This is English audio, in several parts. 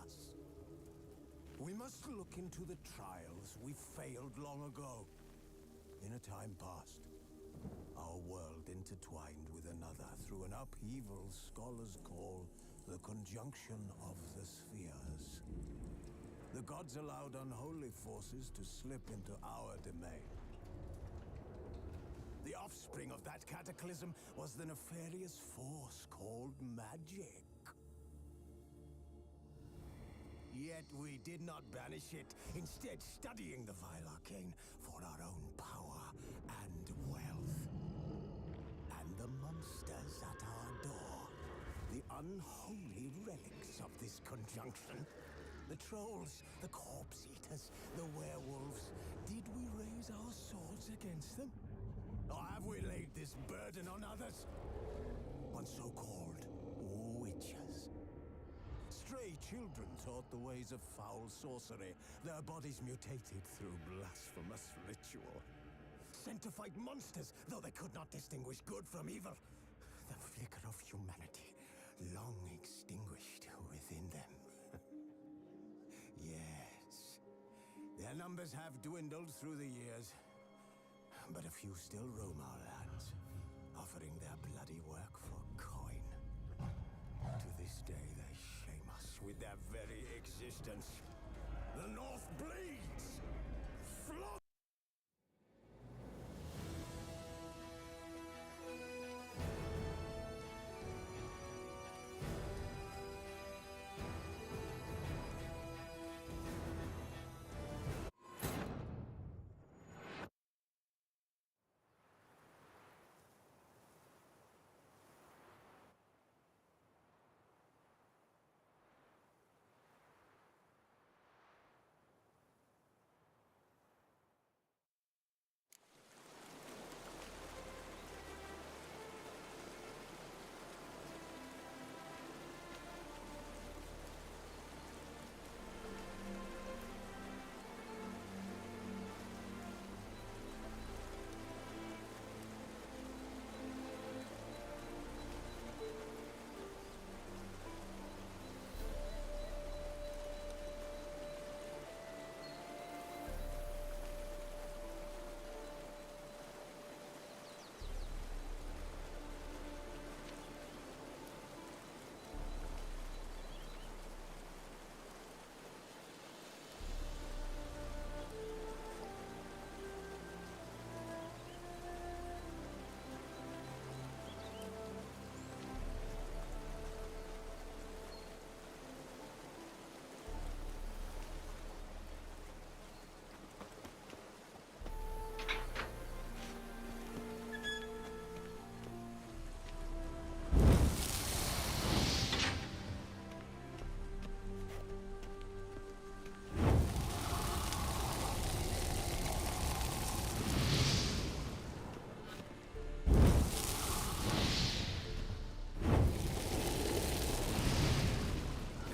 us. We must look into the trials we failed long ago. In a time past, our world intertwined with another through an upheaval scholars call the conjunction of the spheres. The gods allowed unholy forces to slip into our domain. The offspring of that cataclysm was the nefarious force called magic. Yet we did not banish it, instead studying the vile arcane for our own power and wealth. And the monsters at our door, the unholy relics of this conjunction. The trolls, the corpse eaters, the werewolves. Did we raise our swords against them? Or have we laid this burden on others? On so-called witches. Stray children taught the ways of foul sorcery, their bodies mutated through blasphemous ritual. Sent to fight monsters, though they could not distinguish good from evil. The flicker of humanity, long extinguished within them. Yes, their numbers have dwindled through the years, but a few still roam our lands, offering their bloody work for coin. To this day, they shame us with their very existence. The North bleeds! Flood!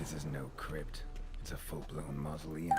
This is no crypt. It's a full-blown mausoleum.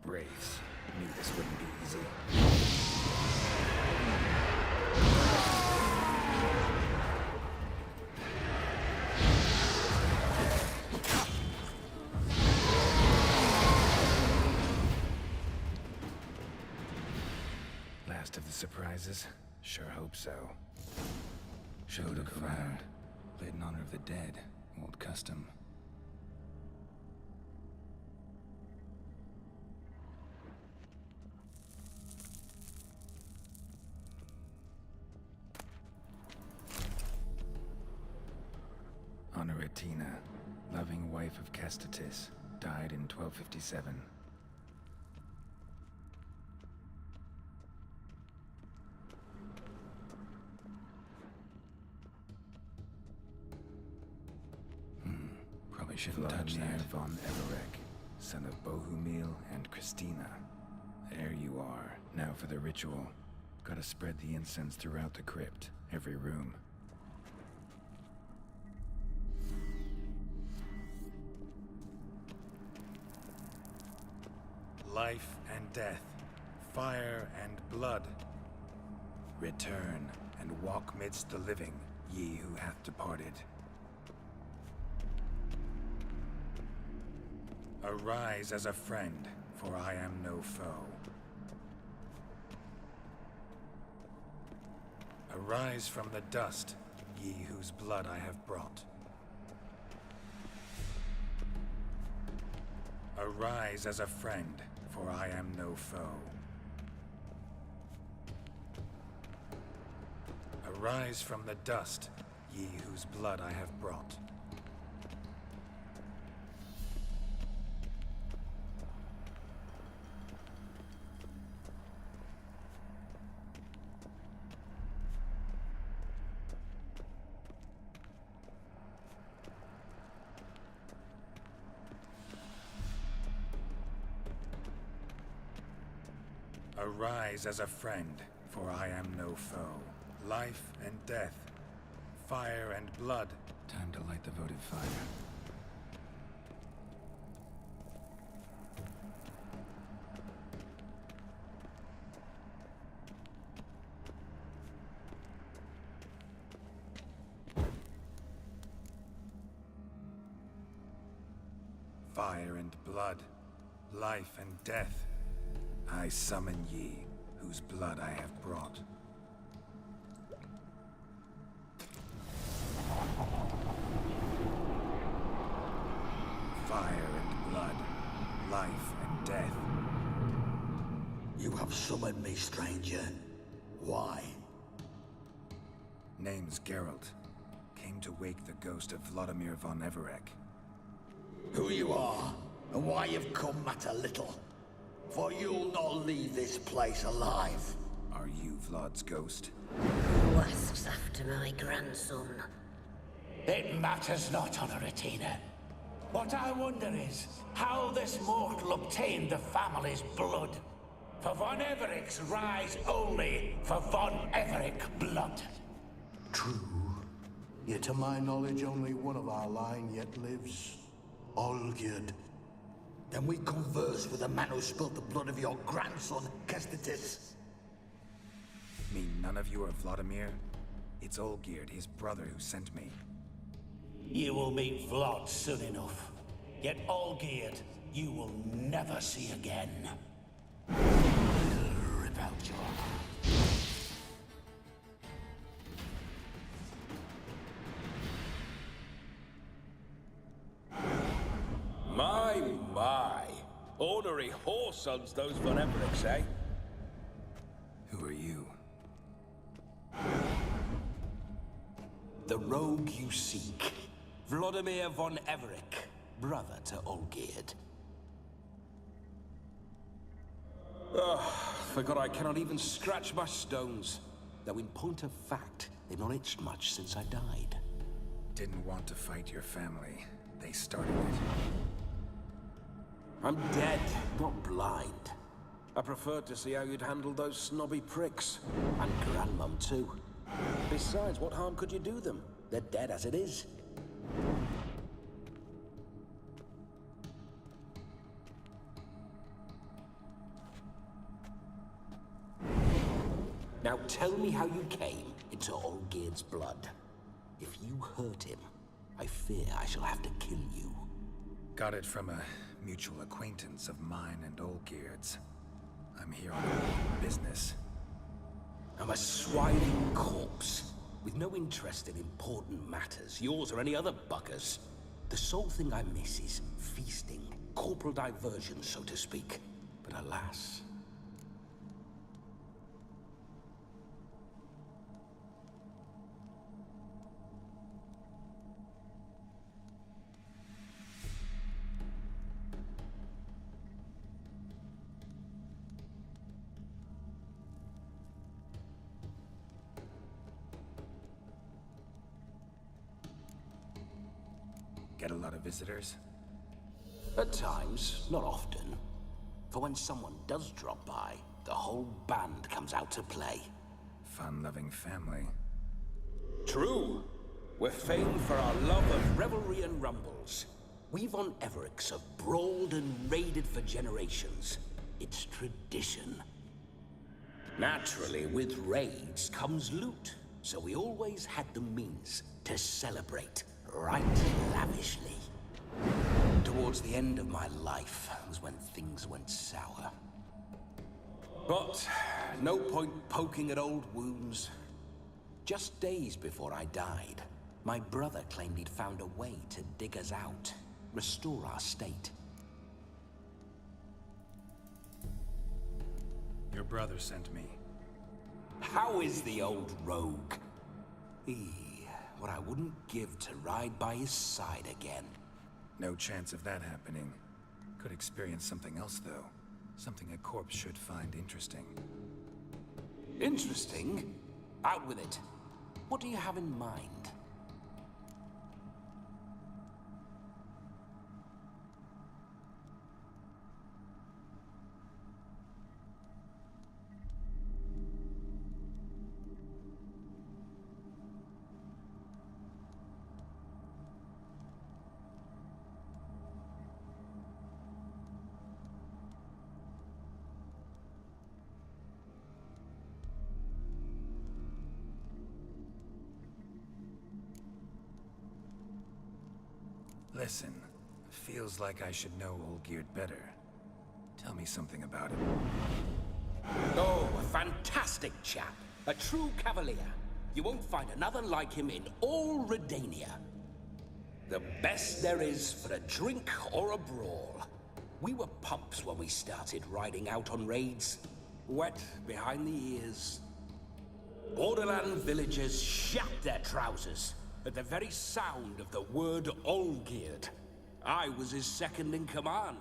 Wraiths. Knew this wouldn't be easy. Last of the surprises? Sure hope so. Should look around. Lit in honor of the dead. Old custom. Honoratina, loving wife of Castatis, died in 1257. Probably shouldn't touch Vladimir that. von Everek, son of Bohumil and Christina. There you are. Now for the ritual. Gotta spread the incense throughout the crypt, every room. Life and death, fire and blood. Return and walk midst the living, ye who hath departed. Arise as a friend, for I am no foe. Arise from the dust, ye whose blood I have brought. Arise as a friend, for I am no foe. Arise from the dust, ye whose blood I have brought. Arise as a friend, for I am no foe. Life and death, fire and blood. Time to light the votive fire. Fire and blood, life and death. I summon ye, whose blood I have brought. Fire and blood, life and death. You have summoned me, stranger. Why? Name's Geralt. Came to wake the ghost of Vladimir von Everek. Who you are, and why you've come matter little. For you'll not leave this place alive. Are you Vlad's ghost? Who asks after my grandson? It matters not, Honoratina. What I wonder is how this mortal obtained the family's blood. For von Everek's rise only for von Everek blood. True. Yet to my knowledge, only one of our line yet lives. Olgierd. Then we converse with the man who spilled the blood of your grandson, Kestatis. Mean none of you are Vladimir? It's Olgierd, his brother, who sent me. You will meet Vlad soon enough. Yet Olgierd, you will never see again. Rip out your heart. My. Ornery whoresons those von Evereks, eh? Who are you? The rogue you seek. Vladimir von Everek, brother to Olgierd. Forgot I cannot even scratch my stones. Though in point of fact, they've not itched much since I died. Didn't want to fight your family. They started it. I'm dead, not blind. I preferred to see how you'd handle those snobby pricks. And Grandmum, too. Besides, what harm could you do them? They're dead as it is. Now tell me how you came into Olgierd's blood. If you hurt him, I fear I shall have to kill you. Got it from a mutual acquaintance of mine and Olgierd's. I'm here on business. I'm a swiving corpse, with no interest in important matters, yours or any other buggers. The sole thing I miss is feasting, corporal diversion, so to speak. But alas... Get a lot of visitors? At times, not often. For when someone does drop by, the whole band comes out to play. Fun-loving family. True. We're famed for our love of revelry and rumbles. We Von Evericks have brawled and raided for generations. It's tradition. Naturally, with raids comes loot, so we always had the means to celebrate right lavishly. Towards the end of my life was when things went sour. But no point poking at old wounds. Just days before I died, my brother claimed he'd found a way to dig us out, restore our state. Your brother sent me. How is the old rogue? What I wouldn't give to ride by his side again. No chance of that happening. Could experience something else, though. Something a corpse should find interesting. Interesting? Out with it. What do you have in mind? Listen, feels like I should know Olgierd better. Tell me something about him. Oh, a fantastic chap. A true cavalier. You won't find another like him in all Redania. The best there is for a drink or a brawl. We were pups when we started riding out on raids. Wet behind the ears. Borderland villagers shat their trousers at the very sound of the word Olgierd. I was his second in command,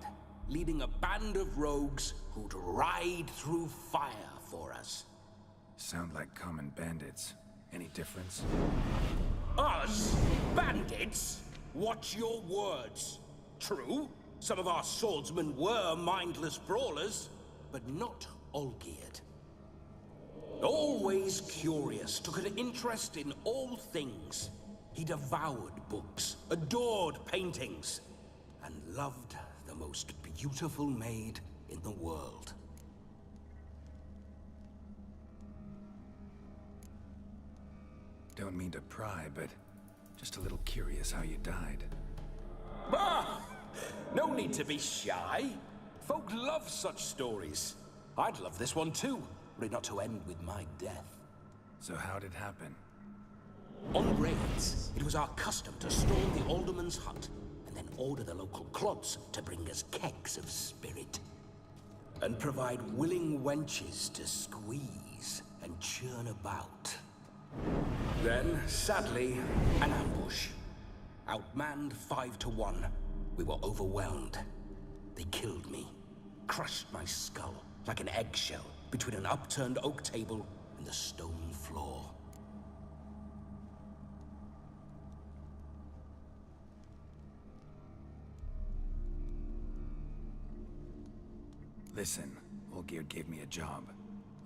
leading a band of rogues who'd ride through fire for us. Sound like common bandits. Any difference? Us? Bandits? Watch your words. True, some of our swordsmen were mindless brawlers, but not Olgierd. Always curious, took an interest in all things. He devoured books, adored paintings, and loved the most beautiful maid in the world. Don't mean to pry, but just a little curious how you died. Ah! No need to be shy. Folk love such stories. I'd love this one too, were it not to end with my death. So how'd it happen? On raids, it was our custom to storm the alderman's hut, and then order the local clods to bring us kegs of spirit. And provide willing wenches to squeeze and churn about. Then, sadly, an ambush. Outmanned 5 to 1, we were overwhelmed. They killed me, crushed my skull like an eggshell between an upturned oak table and the stone floor. Listen, Olgierd gave me a job.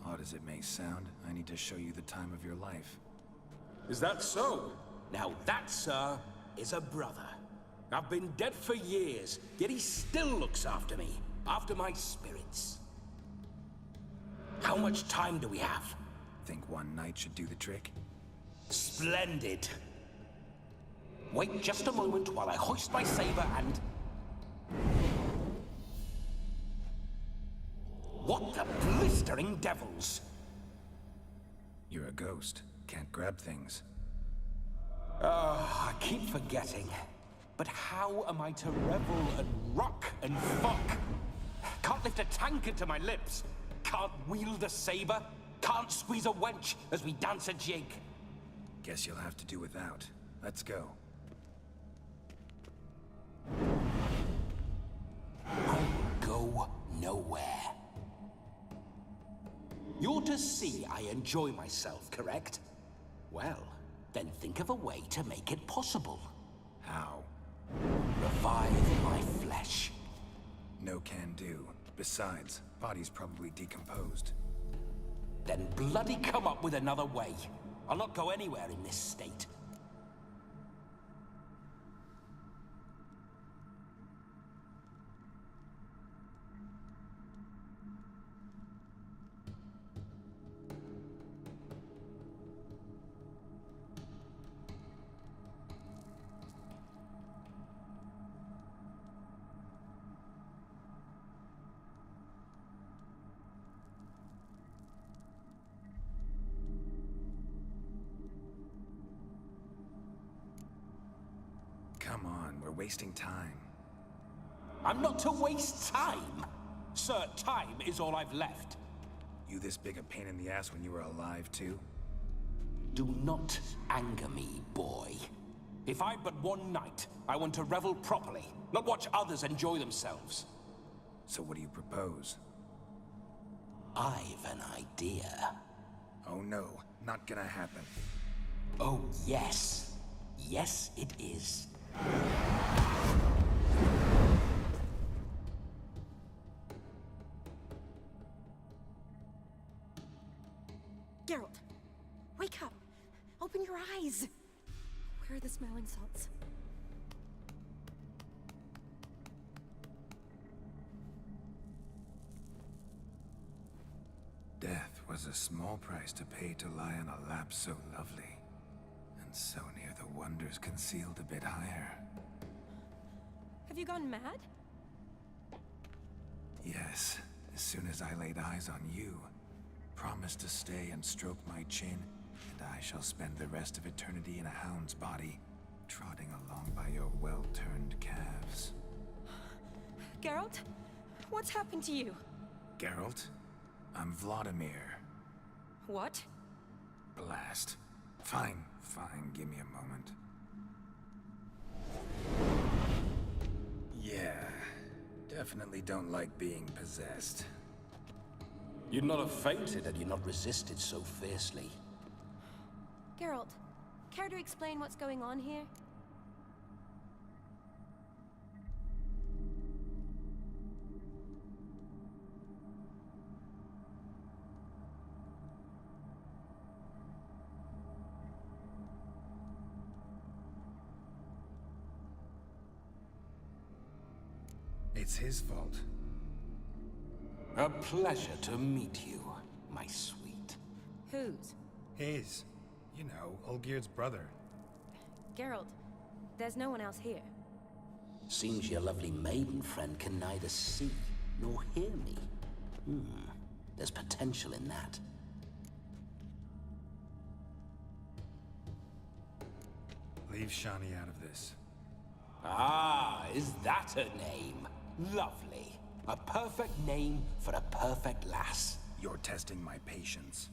Odd as it may sound, I need to show you the time of your life. Is that so? Now that, sir, is a brother. I've been dead for years, yet he still looks after me, after my spirits. How much time do we have? Think one night should do the trick? Splendid. Wait just a moment while I hoist my saber and... What the blistering devils? You're a ghost. Can't grab things. I keep forgetting. But how am I to revel and rock and fuck? Can't lift a tankard to my lips. Can't wield a saber. Can't squeeze a wench as we dance a jig. Guess you'll have to do without. Let's go. I'll go nowhere. You're to see I enjoy myself, correct? Well, then think of a way to make it possible. How? can do. Besides, body's probably decomposed. Then bloody come up with another way. I'll not go anywhere in this state. Come on, we're wasting time. I'm not to waste time. Sir, time is all I've left. You this big a pain in the ass when you were alive, too? Do not anger me, boy. If I've but one night, I want to revel properly, not watch others enjoy themselves. So what do you propose? I've an idea. Oh no, not gonna happen. Oh, yes. Yes, it is. Geralt, wake up. Open your eyes. Where are the smelling salts? Death was a small price to pay to lie on a lap so lovely, and so near the wonders concealed a bit higher. Have you gone mad? Yes, as soon as I laid eyes on you, promise to stay and stroke my chin, and I shall spend the rest of eternity in a hound's body, trotting along by your well-turned calves. Geralt, what's happened to you? Geralt, I'm Vladimir. What? Blast. Fine, give me a moment. Yeah, definitely don't like being possessed. You'd not have fainted had you not resisted so fiercely. Geralt, care to explain what's going on here? It's his fault. A pleasure to meet you, my sweet. Whose? His. You know, Olgerd's brother. Geralt, there's no one else here. Seems your lovely maiden friend can neither see nor hear me. There's potential in that. Leave Shani out of this. Ah, is that her name? Lovely. A perfect name for a perfect lass. You're testing my patience.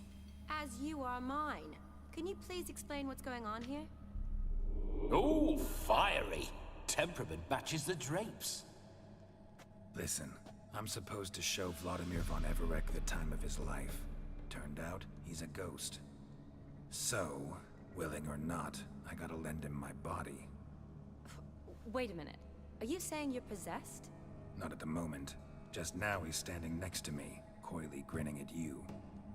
As you are mine. Can you please explain what's going on here? Oh, fiery. Temperament matches the drapes. Listen, I'm supposed to show Vladimir von Everec the time of his life. Turned out, he's a ghost. So, willing or not, I gotta lend him my body. Wait a minute. Are you saying you're possessed? Not at the moment. Just now he's standing next to me, coyly grinning at you.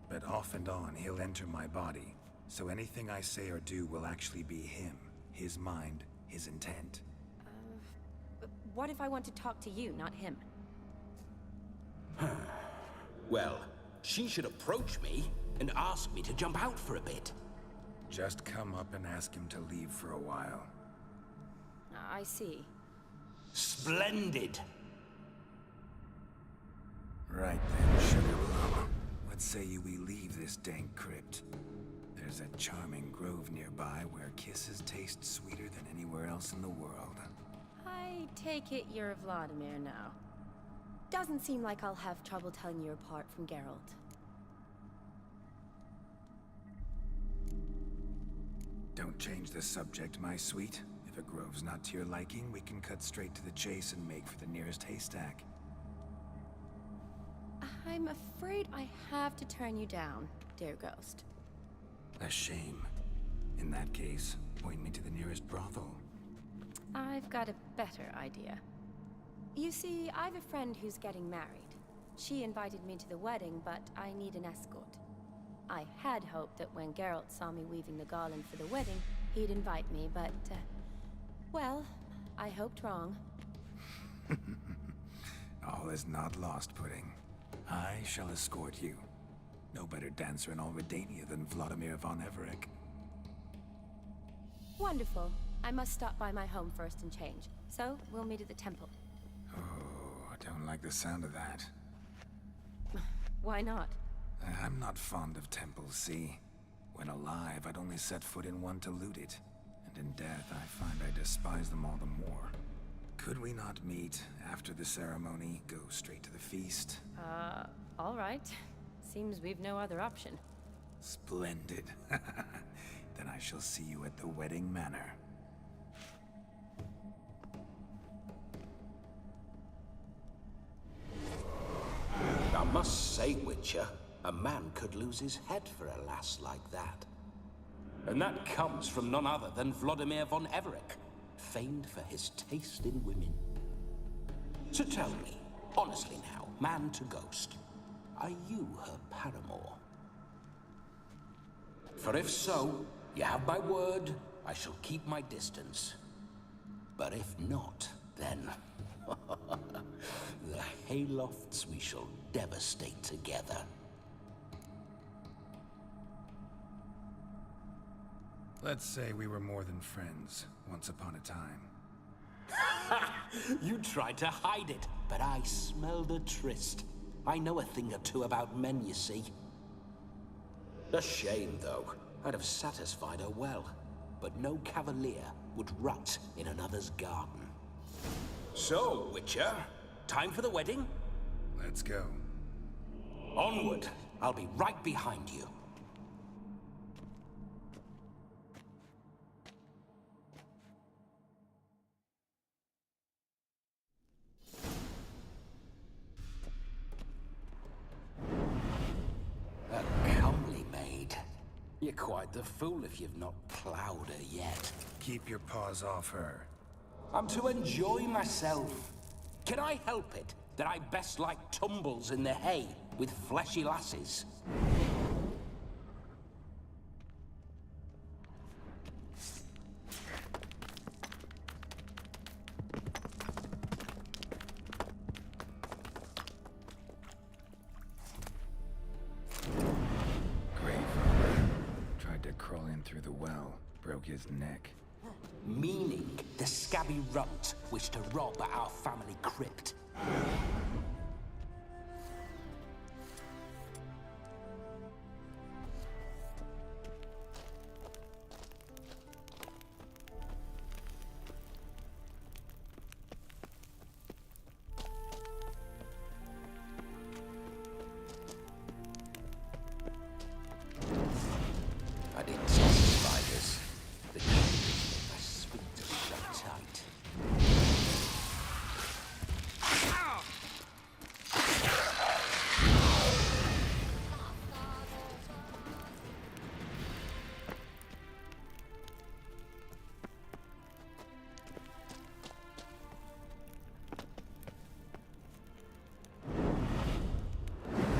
But off and on, he'll enter my body. So anything I say or do will actually be him. His mind, his intent. What if I want to talk to you, not him? Well, she should approach me and ask me to jump out for a bit. Just come up and ask him to leave for a while. I see. Splendid. Right then, Sugar Plum. What say you we leave this dank crypt? There's a charming grove nearby where kisses taste sweeter than anywhere else in the world. I take it you're Vladimir now. Doesn't seem like I'll have trouble telling you apart from Geralt. Don't change the subject, my sweet. If a grove's not to your liking, we can cut straight to the chase and make for the nearest haystack. I'm afraid I have to turn you down, dear ghost. A shame. In that case, point me to the nearest brothel. I've got a better idea. You see, I have a friend who's getting married. She invited me to the wedding, but I need an escort. I had hoped that when Geralt saw me weaving the garland for the wedding, he'd invite me, but, well, I hoped wrong. All is not lost, Pudding. I shall escort you. No better dancer in all Redania than Vladimir von Everec. Wonderful. I must stop by my home first and change. So, we'll meet at the temple. Oh, I don't like the sound of that. Why not? I'm not fond of temples, see? When alive, I'd only set foot in one to loot it. And in death, I find I despise them all the more. Could we not meet after the ceremony, go straight to the feast? All right. Seems we've no other option. Splendid. Then I shall see you at the wedding manor. I must say, Witcher, a man could lose his head for a lass like that. And that comes from none other than Vladimir von Everec, famed for his taste in women. So tell me, honestly now, man to ghost, are you her paramour? For if so, you have my word, I shall keep my distance. But if not, then the Haylofts we shall devastate together. Let's say we were more than friends, once upon a time. You tried to hide it, but I smelled a tryst. I know a thing or two about men, you see. A shame, though. I'd have satisfied her well, but no cavalier would rut in another's garden. So, Witcher, time for the wedding? Let's go. Onward! I'll be right behind you. A comely maid. You're quite the fool if you've not plowed her yet. Keep your paws off her. I'm to enjoy myself. Can I help it that I best like tumbles in the hay with fleshy lasses? Greyfather tried to crawl in through the well, broke his neck. Meaning the scabby runt wished to rob our family crypt. I didn't see spiders. The my sphincter shut tight.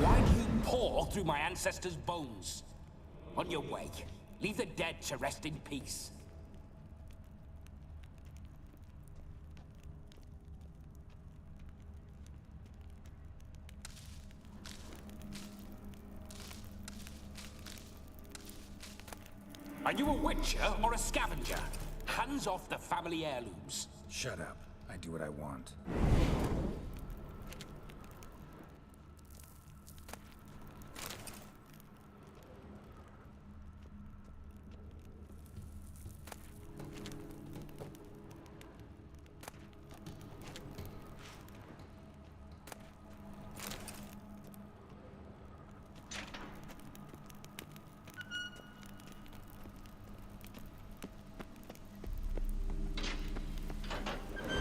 Why do you paw through my ancestors' bones? On your way. Leave the dead to rest in peace. Are you a witcher or a scavenger? Hands off the family heirlooms. Shut up. I do what I want.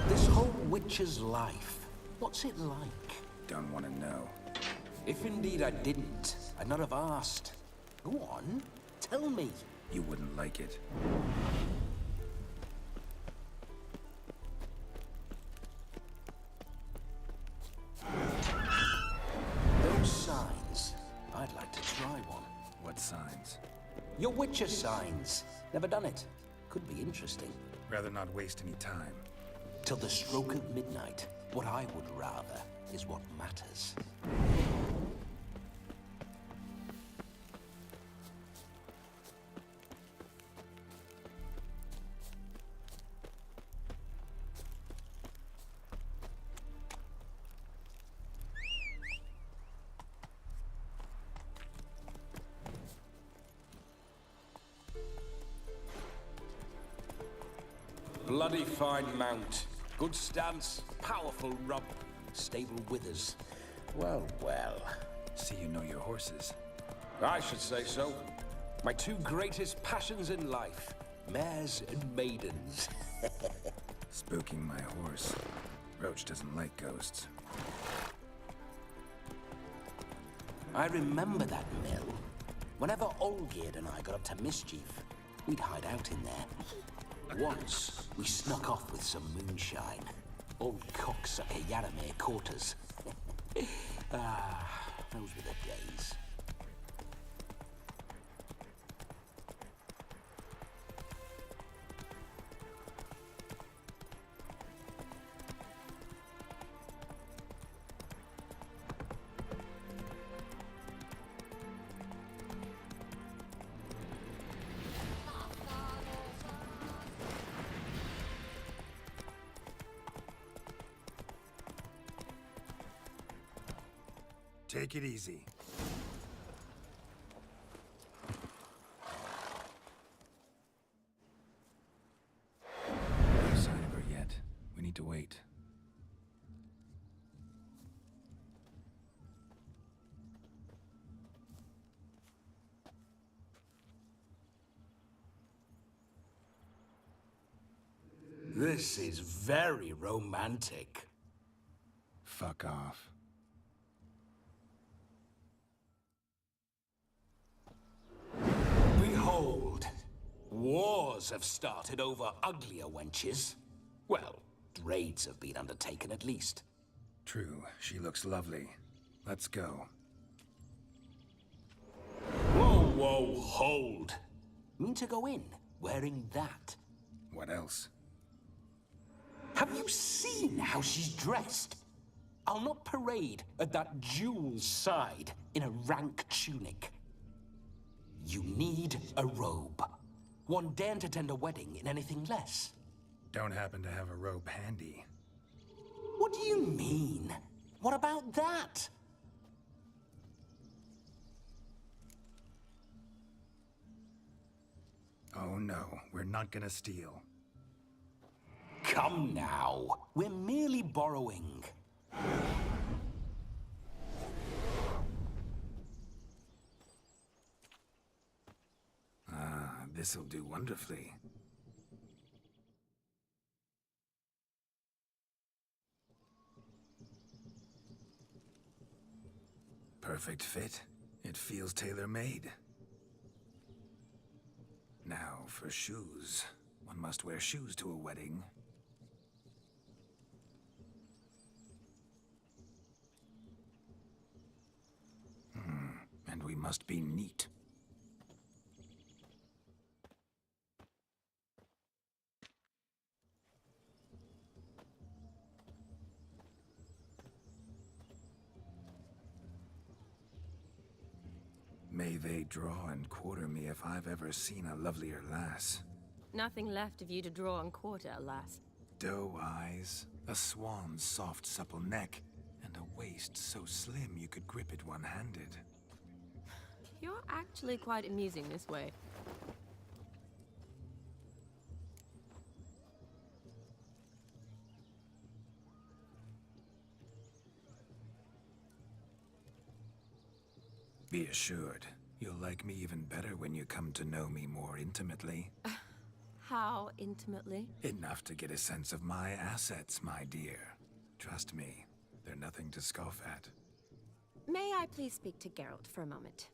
This whole witcher's life, what's it like? Don't want to know. If indeed I didn't, I'd not have asked. Go on, tell me. You wouldn't like it. Your Witcher signs. Never done it. Could be interesting. Rather not waste any time. Till the stroke of midnight, what I would rather is what matters. Bloody fine mount. Good stance, powerful rub, stable withers. Well, well. See you know your horses. I should say so. My two greatest passions in life. Mares and maidens. Spooking my horse. Roach doesn't like ghosts. I remember that mill. Whenever Olgierd and I got up to mischief, we'd hide out in there. Once, we snuck off with some moonshine. Old cocksucker Yaramir caught us. Those were the days. Take it easy. No sign of her yet. We need to wait. This is very romantic. Fuck off. Behold, wars have started over uglier wenches. Well, raids have been undertaken at least. True, she looks lovely. Let's go. Whoa, whoa, hold. Mean to go in, wearing that? What else? Have you seen how she's dressed? I'll not parade at that jewel's side in a rank tunic. You need a robe. One daren't attend a wedding in anything less. Don't happen to have a robe handy. What do you mean? What about that? Oh no, we're not gonna steal. Come now. We're merely borrowing. This'll do wonderfully. Perfect fit. It feels tailor-made. Now for shoes. One must wear shoes to a wedding. And we must be neat. May they draw and quarter me if I've ever seen a lovelier lass. Nothing left of you to draw and quarter, alas. Doe eyes, a swan's soft supple neck, and a waist so slim you could grip it one-handed. You're actually quite amusing this way. Be assured, you'll like me even better when you come to know me more intimately. How intimately? Enough to get a sense of my assets, my dear. Trust me, they're nothing to scoff at. May I please speak to Geralt for a moment?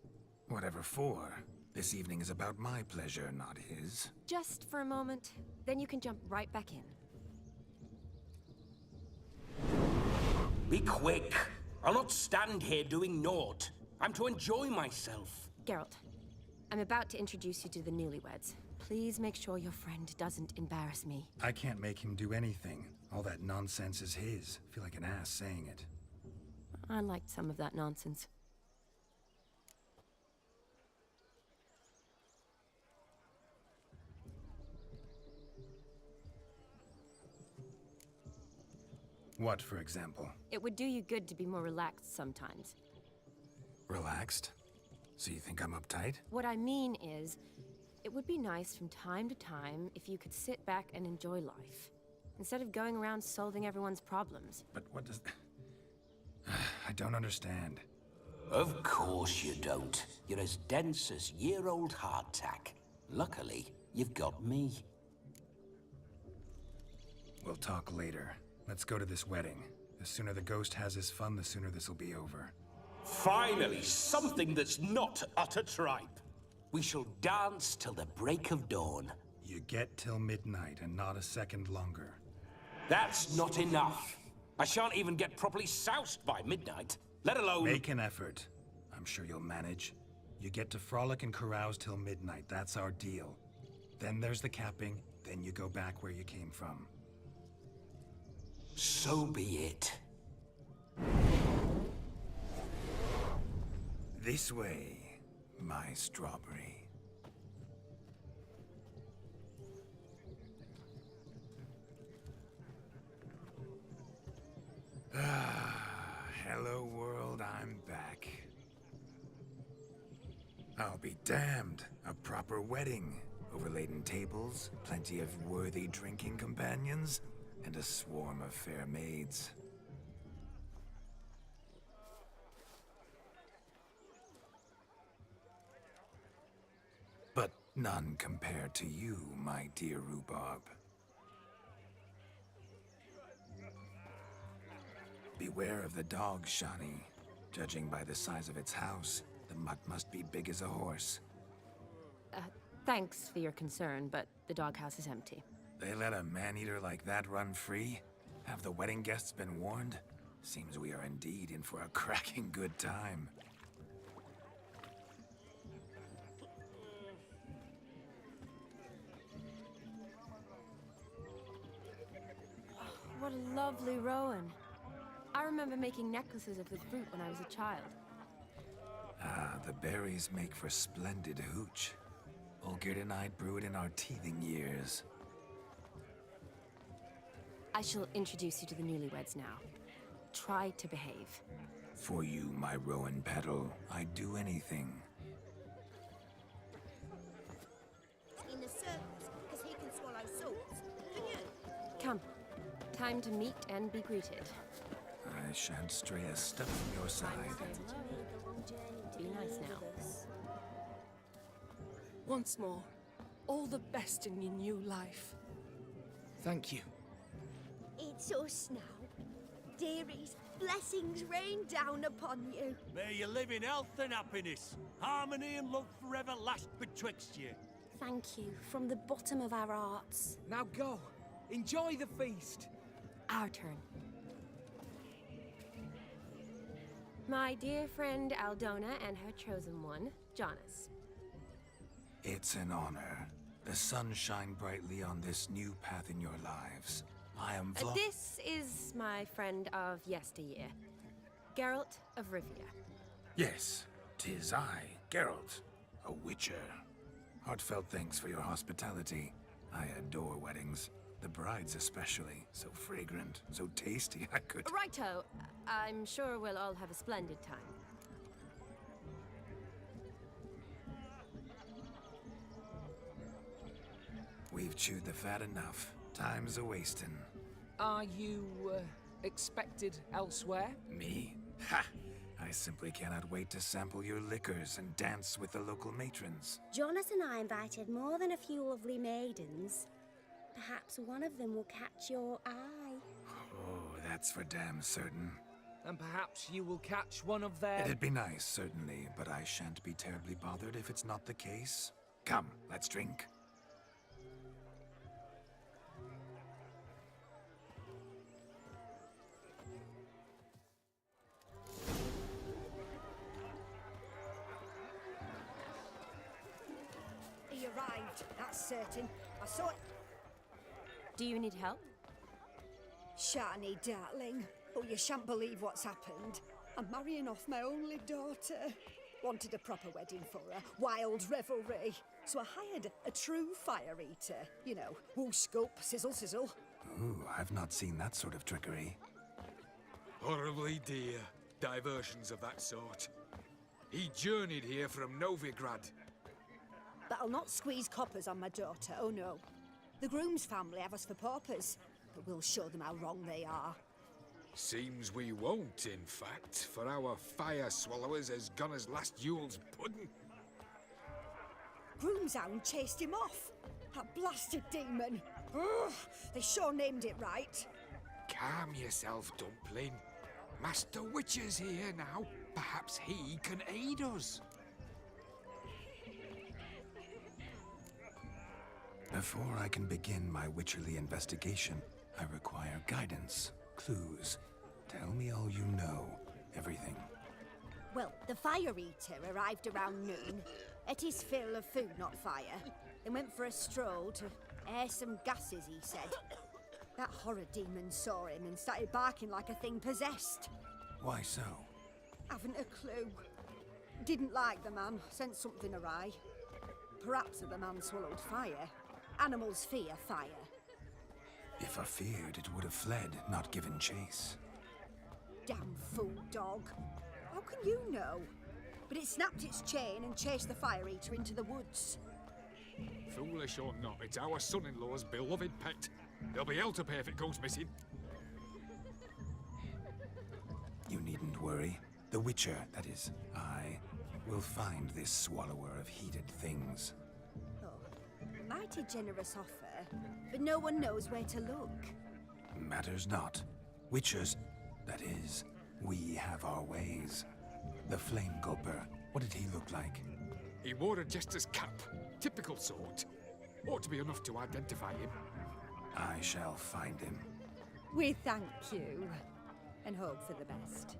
Whatever for. This evening is about my pleasure, not his. Just for a moment, then you can jump right back in. Be quick. I'll not stand here doing naught. I'm to enjoy myself. Geralt, I'm about to introduce you to the newlyweds. Please make sure your friend doesn't embarrass me. I can't make him do anything. All that nonsense is his. I feel like an ass saying it. I liked some of that nonsense. What, for example? It would do you good to be more relaxed sometimes. Relaxed? So you think I'm uptight? What I mean is, it would be nice from time to time if you could sit back and enjoy life, instead of going around solving everyone's problems. But what does... I don't understand. Of course you don't. You're as dense as year-old hardtack. Luckily, you've got me. We'll talk later. Let's go to this wedding. The sooner the ghost has his fun, the sooner this'll be over. Finally, something that's not utter tripe. We shall dance till the break of dawn. You get till midnight and not a second longer. That's not enough. I shan't even get properly soused by midnight, let alone... Make an effort. I'm sure you'll manage. You get to frolic and carouse till midnight. That's our deal. Then there's the capping, then you go back where you came from. So be it. This way, my strawberry. Hello world, I'm back. I'll be damned. A proper wedding. Overladen tables, plenty of worthy drinking companions, and a swarm of fair maids. But none compared to you, my dear Rhubarb. Beware of the dog, Shani. Judging by the size of its house, the mutt must be big as a horse. Thanks for your concern, but the doghouse is empty. They let a man-eater like that run free? Have the wedding guests been warned? Seems we are indeed in for a cracking good time. What a lovely rowan. I remember making necklaces of the fruit when I was a child. Ah, the berries make for splendid hooch. Olgerd and I brew it in our teething years. I shall introduce you to the newlyweds now. Try to behave. For you, my rowan petal, I'd do anything. In the circus, because he can swallow swords. Can you? Come. Time to meet and be greeted. I shan't stray a step from your side. Be nice now. Once more, all the best in your new life. Thank you. It's us now. Dearies, blessings rain down upon you. May you live in health and happiness. Harmony and love forever last betwixt you. Thank you, from the bottom of our hearts. Now go. Enjoy the feast. Our turn. My dear friend Aldona and her chosen one, Jonas. It's an honor. The sun shine brightly on this new path in your lives. I am This is my friend of yesteryear, Geralt of Rivia. Yes, 'tis I, Geralt, a witcher. Heartfelt thanks for your hospitality. I adore weddings. The brides especially. So fragrant, so tasty, I could... Righto. I'm sure we'll all have a splendid time. We've chewed the fat enough. Time's a-wasting. Are you, expected elsewhere? Me? Ha! I simply cannot wait to sample your liquors and dance with the local matrons. Jonas and I invited more than a few lovely maidens. Perhaps one of them will catch your eye. Oh, that's for damn certain. And perhaps you will catch one of their... It'd be nice, certainly, but I shan't be terribly bothered if it's not the case. Come, let's drink. that's certain. I saw it. Do you need help? Shani, darling. Oh, you shan't believe what's happened. I'm marrying off my only daughter. Wanted a proper wedding for her, wild revelry. So I hired a true fire eater. You know, whoosh, scoop, sizzle, sizzle. Ooh, I've not seen that sort of trickery. Horribly dear diversions of that sort. He journeyed here from Novigrad. But I'll not squeeze coppers on my daughter, oh no. The groom's family have us for paupers, but we'll show them how wrong they are. Seems we won't, in fact, for our fire swallowers has gone as last Yule's pudding. Groom's hound chased him off. That blasted demon. Ugh, they sure named it right. Calm yourself, Dumpling. Master Witcher's here now. Perhaps he can aid us. Before I can begin my witcherly investigation, I require guidance, clues. Tell me all you know, everything. Well, the fire eater arrived around noon, ate his fill of food, not fire, then went for a stroll to air some gases, he said. That horror demon saw him and started barking like a thing possessed. Why so? Haven't a clue. Didn't like the man, sent something awry. Perhaps the man swallowed fire. Animals fear fire. If I feared, it would have fled, not given chase. Damn fool dog. How can you know? But it snapped its chain and chased the fire eater into the woods. Foolish or not, it's our son-in-law's beloved pet. There'll be hell to pay if it goes missing. You needn't worry. The Witcher, that is, I, will find this swallower of heated things. Oh, mighty generous offer, but no one knows where to look. Matters not. Witchers, that is, we have our ways. The Flame Gulper, what did he look like? He wore a jester's cap. Typical sort. Ought to be enough to identify him. I shall find him. We thank you, and hope for the best.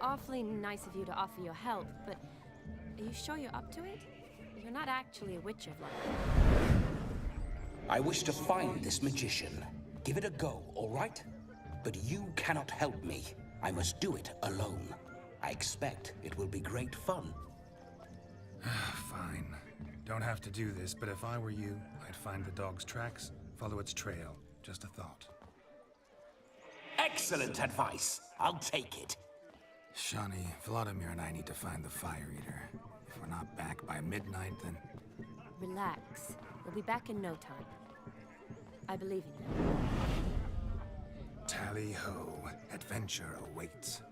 Awfully nice of you to offer your help, but are you sure you're up to it? You're not actually a witcher, Vlad. I wish to find this magician. Give it a go, all right? But you cannot help me. I must do it alone. I expect it will be great fun. Fine. Don't have to do this, but if I were you, I'd find the dog's tracks, follow its trail. Just a thought. Excellent advice. I'll take it. Shani, Vladimir and I need to find the Fire Eater. If we're not back by midnight, then... Relax. We'll be back in no time. I believe in you. Tally-ho. Adventure awaits.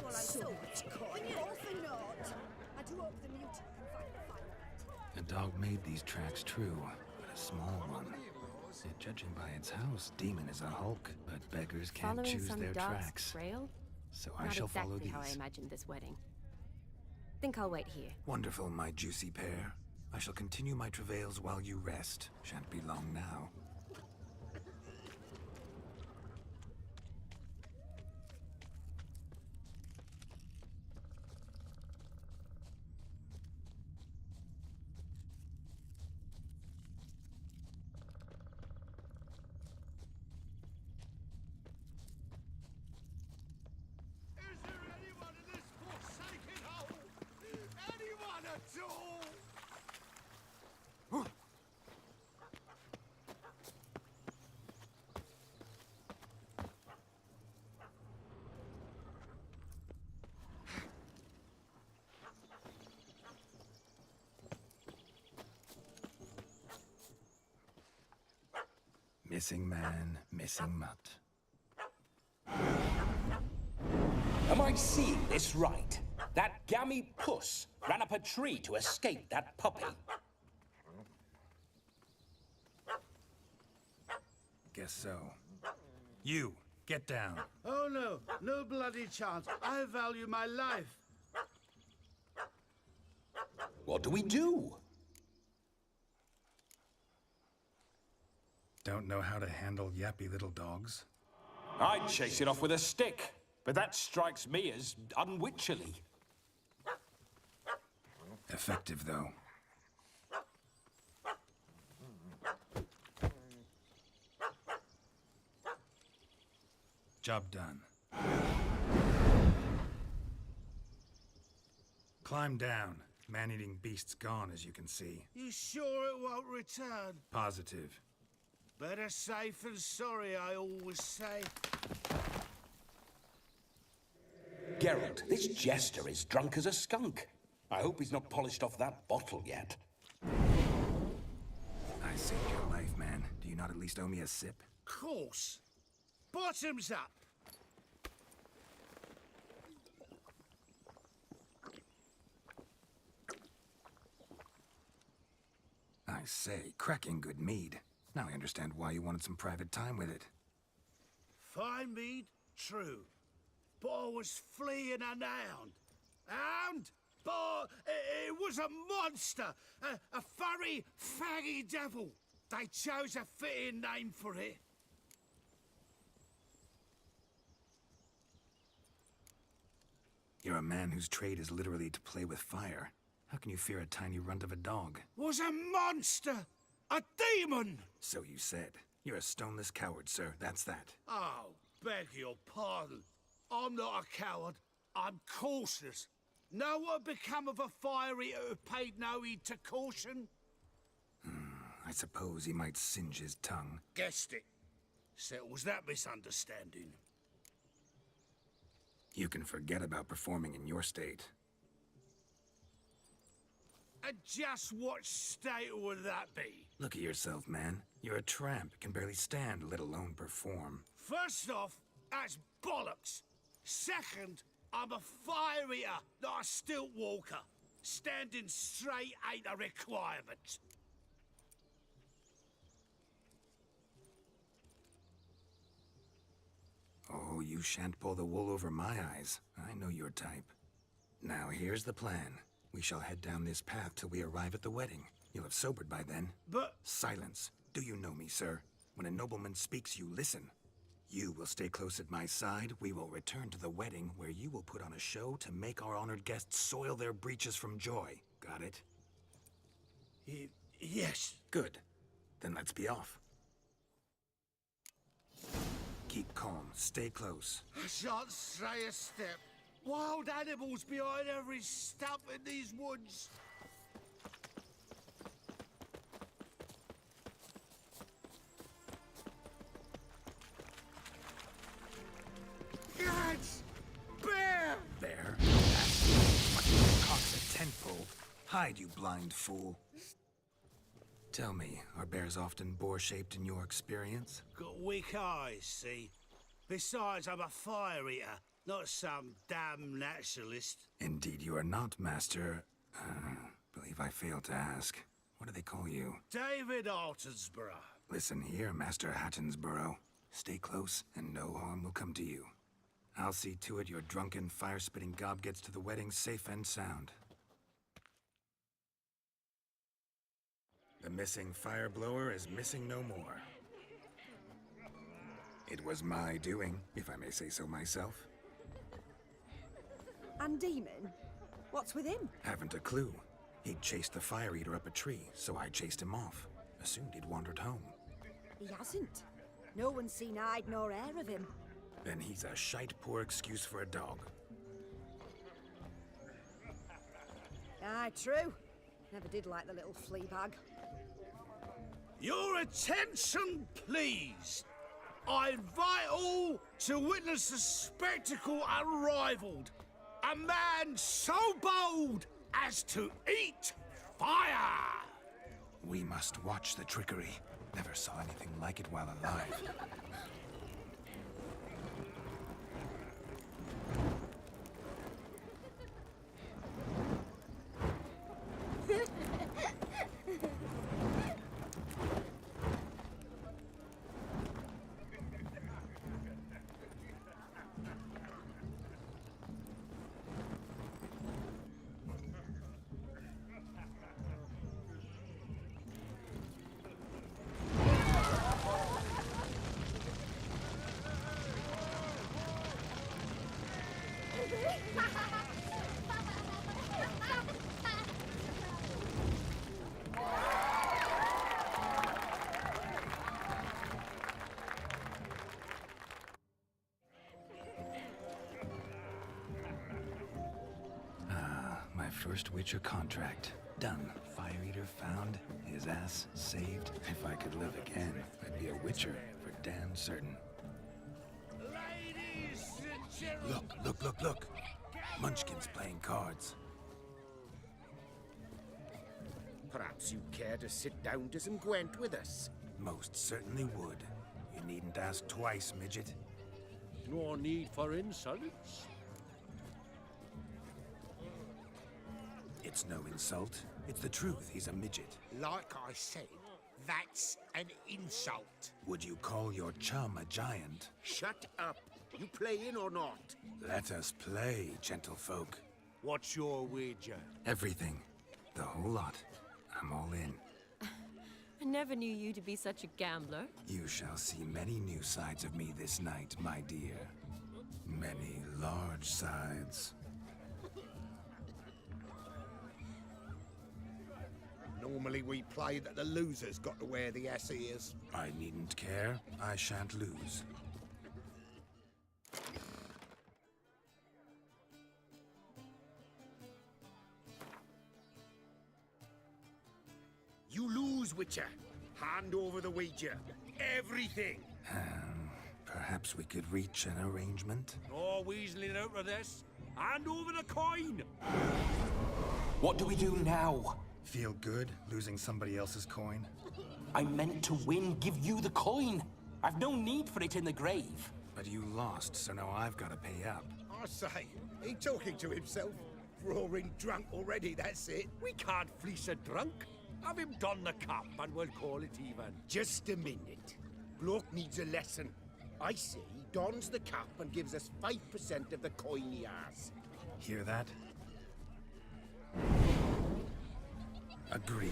So much coin, all for naught. I do hope the mutant can find the fire eater. The dog made these tracks true, but a small one. Yet judging by its house, Demon is a hulk, but beggars can't Following choose some their dog's tracks. trail? So Not I shall exactly follow these. how I imagined this wedding. Think I'll wait here. Wonderful, my juicy pair. I shall continue my travails while you rest. Shan't be long now. Missing man, missing mutt. Am I seeing this right? That gammy puss ran up a tree to escape that puppy. Guess so. You, get down. Oh no, no bloody chance. I value my life. What do we do? Don't know how to handle yappy little dogs? I'd chase it off with a stick, but that strikes me as unwitcherly. Effective, though. Job done. Climb down. Man-eating beast's gone, as you can see. You sure it won't return? Positive. Better safe than sorry, I always say. Geralt, this jester is drunk as a skunk. I hope he's not polished off that bottle yet. I saved your life, man. Do you not at least owe me a sip? Course. Bottoms up. I say, cracking good mead. Now I understand why you wanted some private time with it. Fine mead, true. But I was fleeing an hound. Hound? But it was a monster. A furry, faggy devil. They chose a fitting name for it. You're a man whose trade is literally to play with fire. How can you fear a tiny runt of a dog? Was a monster! A demon! So you said. You're a stoneless coward, sir. That's that. Oh, beg your pardon. I'm not a coward. I'm cautious. Know what become of a fire eater who paid no heed to caution? I suppose he might singe his tongue. Guessed it. Settles that misunderstanding. You can forget about performing in your state. And just what state would that be? Look at yourself, man. You're a tramp, can barely stand, let alone perform. First off, that's bollocks. Second, I'm a fire eater, not a stilt walker. Standing straight ain't a requirement. Oh, you shan't pull the wool over my eyes. I know your type. Now, here's the plan. We shall head down this path till we arrive at the wedding. You'll have sobered by then. But... Silence. Do you know me, sir? When a nobleman speaks, you listen. You will stay close at my side. We will return to the wedding, where you will put on a show to make our honored guests soil their breeches from joy. Got it? Yes. Good. Then let's be off. Keep calm. Stay close. I shan't stray a step. Wild animals behind every stump in these woods. Gads! Bear! Bear? That's cocks a tentpole. Hide, you blind fool. Tell me, are bears often boar-shaped in your experience? Got weak eyes, see? Besides, I'm a fire eater, not some damn naturalist. Indeed you are not, Master... believe I failed to ask. What do they call you? David Altonsborough. Listen here, Master Hattonsborough. Stay close, and no harm will come to you. I'll see to it your drunken, fire-spitting gob gets to the wedding safe and sound. The missing fire blower is missing no more. It was my doing, if I may say so myself. And Demon? What's with him? Haven't a clue. He'd chased the fire eater up a tree, so I chased him off. Assumed he'd wandered home. He hasn't. No one's seen hide nor hair of him. Then he's a shite poor excuse for a dog. Aye, true. Never did like the little flea bag. Your attention, please. I invite all to witness a spectacle unrivaled. A man so bold as to eat fire! We must watch the trickery. Never saw anything like it while alive. first Witcher contract. Done. Fire Eater found, his ass saved. If I could live again, I'd be a Witcher for damn certain. Ladies and gentlemen. Look. Munchkin's playing cards. Perhaps you care to sit down to some Gwent with us? Most certainly would. You needn't ask twice, midget. No need for insults. It's no insult. It's the truth. He's a midget. Like I said, that's an insult. Would you call your chum a giant? Shut up. You playing or not? Let us play, gentlefolk. What's your wager? Everything. The whole lot. I'm all in. I never knew you to be such a gambler. You shall see many new sides of me this night, my dear. Many large sides. Normally we play that the loser's got to wear the ass ears. I needn't care. I shan't lose. You lose, Witcher. Hand over the wager. Everything. Perhaps we could reach an arrangement? No weaseling out of this. Hand over the coin! What do we do now? Feel good losing somebody else's coin? I meant to win, give you the coin. I've no need for it in the grave. But you lost, so now I've got to pay up. I say, he talking to himself. Roaring drunk already, that's it. We can't fleece a drunk. Have him don the cap and we'll call it even. Just a minute. Bloke needs a lesson. I say he dons the cap and gives us 5% of the coin he has. Hear that? Agreed.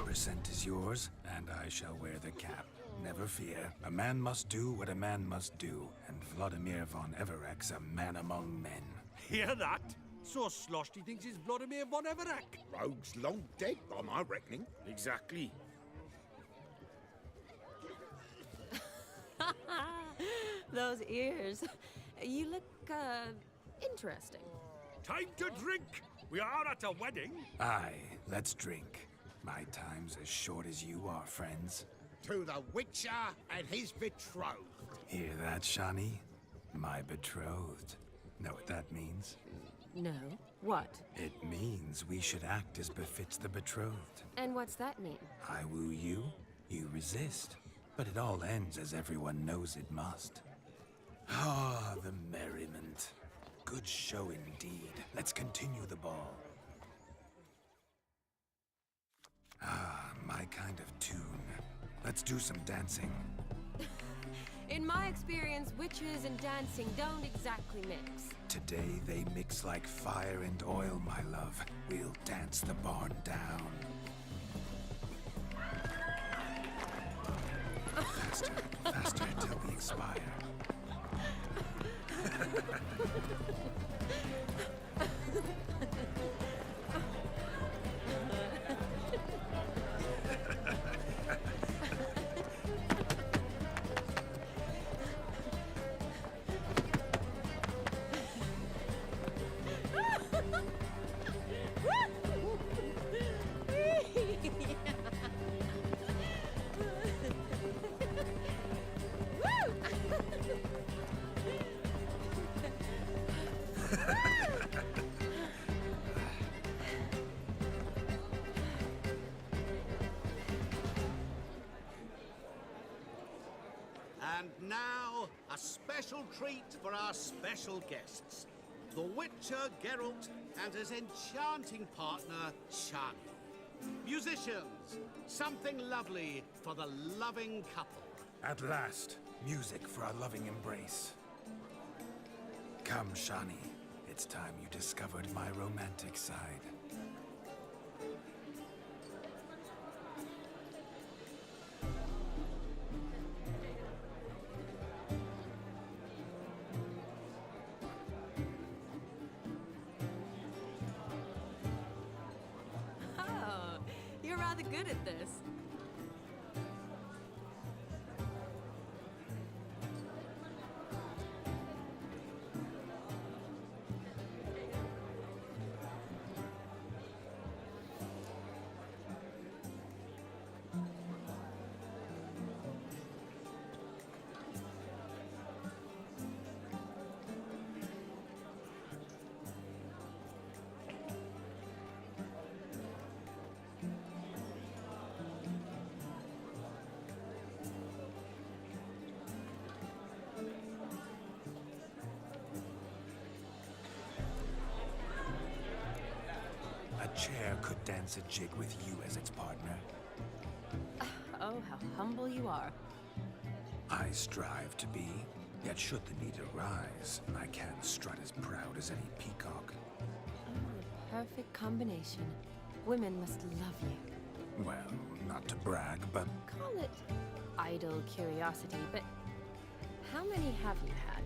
5% is yours, and I shall wear the cap. Never fear. A man must do what a man must do, and Vladimir von Everek's a man among men. Hear that? So sloshed he thinks he's Vladimir von Everek. Rogue's long dead, by my reckoning. Exactly. Those ears. You look, interesting. Time to drink! We are at a wedding. Aye, let's drink. My time's as short as you are, friends. To the Witcher and his betrothed. Hear that, Shani? My betrothed. Know what that means? No. What? It means we should act as befits the betrothed. And what's that mean? I woo you, you resist. But it all ends as everyone knows it must. Ah, the merriment. Good show indeed. Let's continue the ball. Ah, my kind of tune. Let's do some dancing. In my experience, witches and dancing don't exactly mix. Today they mix like fire and oil, my love. We'll dance the barn down. Faster, faster till we expire. And now, a special treat for our special guests. The Witcher Geralt and his enchanting partner, Shani. Musicians, something lovely for the loving couple. At last, music for our loving embrace. Come, Shani. It's time you discovered my romantic side. Oh, you're rather good at this. chair could dance a jig with you as its partner. Oh, how humble you are. I strive to be, yet should the need arise, I can strut as proud as any peacock. Oh, a perfect combination. Women must love you. Well, not to brag, but Call it idle curiosity, but how many have you had?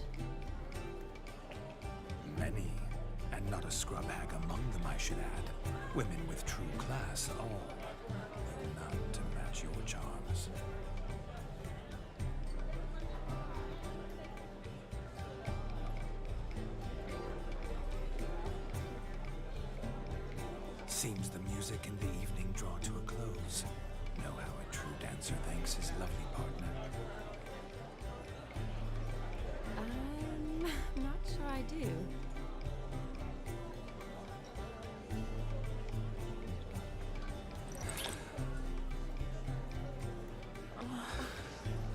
many, and not a scrub hag among them, I should add. Women with true class, all, though none to match your charms. Seems the music in the evening draw to a close. Know how a true dancer thanks his lovely partner. I'm not sure I do.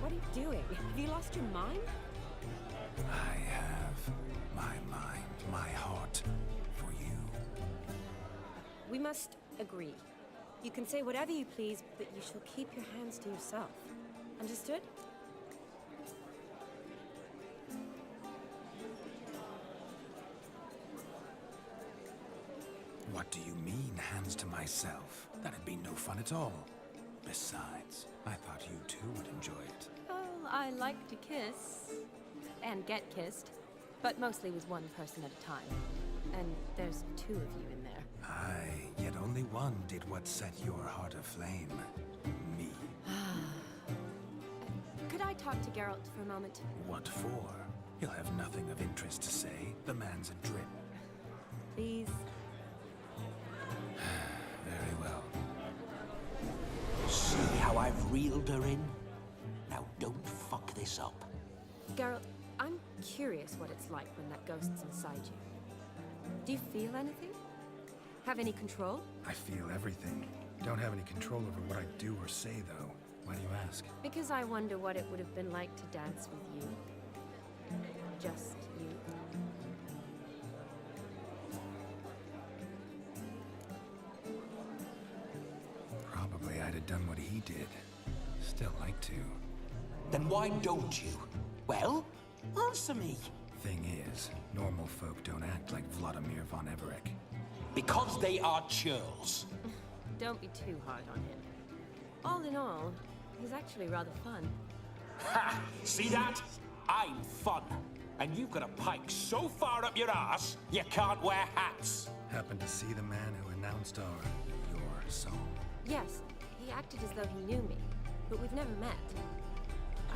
What are you doing? Have you lost your mind? I have my mind, my heart for you. We must agree. You can say whatever you please, but you shall keep your hands to yourself. Understood? What do you mean, hands to myself? That'd be no fun at all. Besides, I thought you too would enjoy it. Well, I like to kiss. And get kissed. But mostly with one person at a time. And there's two of you in there. Aye, yet only one did what set your heart aflame. Me. Could I talk to Geralt for a moment? What for? He'll have nothing of interest to say. The man's adrip. Please? Very well. See how I've reeled her in? Now don't fuck this up. Geralt, I'm curious what it's like when that ghost's inside you. Do you feel anything? Have any control? I feel everything. Don't have any control over what I do or say, though. Why do you ask? Because I wonder what it would have been like to dance with you. Just you. Probably I'd have done what he did. Still like to. Then why don't you? Well, answer me. Thing is, normal folk don't act like Vladimir von Everec. Because they are churls. Don't be too hard on him. All in all, he's actually rather fun. Ha! See that? I'm fun. And you've got a pike so far up your ass, you can't wear hats. Happened to see the man who announced your song. Yes, he acted as though he knew me, but we've never met.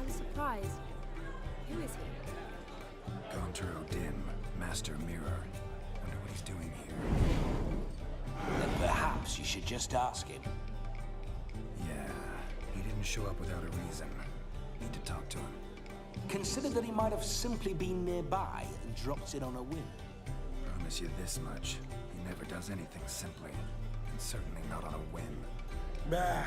I was surprised. Who is he? Gaunter O'Dim, Master Mirror. Wonder what he's doing here. Then perhaps you should just ask him. Yeah, he didn't show up without a reason. Need to talk to him. Consider that he might have simply been nearby and dropped it on a whim. Promise you this much. He never does anything simply. And certainly not on a whim. Bah,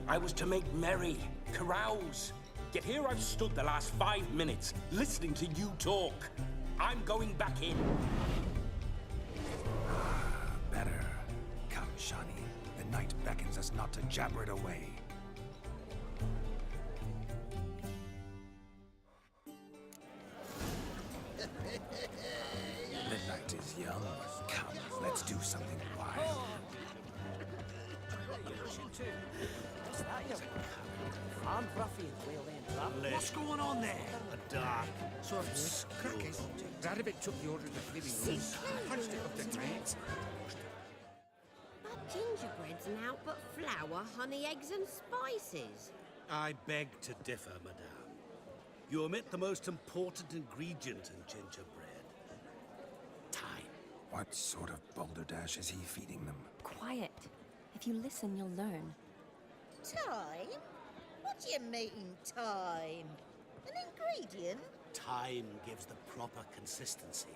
I was to make merry, carouse. Yet here I've stood the last 5 minutes, listening to you talk. I'm going back in. Better. Come, Shani. The night beckons us not to jabber it away. The night is young. Come, let's do something wild. What's going on there? A dark sort of Cracking. Radovid took the order of the living rooms, punched it up the drains. But gingerbread's now but flour, honey, eggs and spices. I beg to differ, madame. You omit the most important ingredient in gingerbread. Time. What sort of balderdash is he feeding them? Quiet. If you listen, you'll learn. Time? What do you mean, time? An ingredient? Time gives the proper consistency.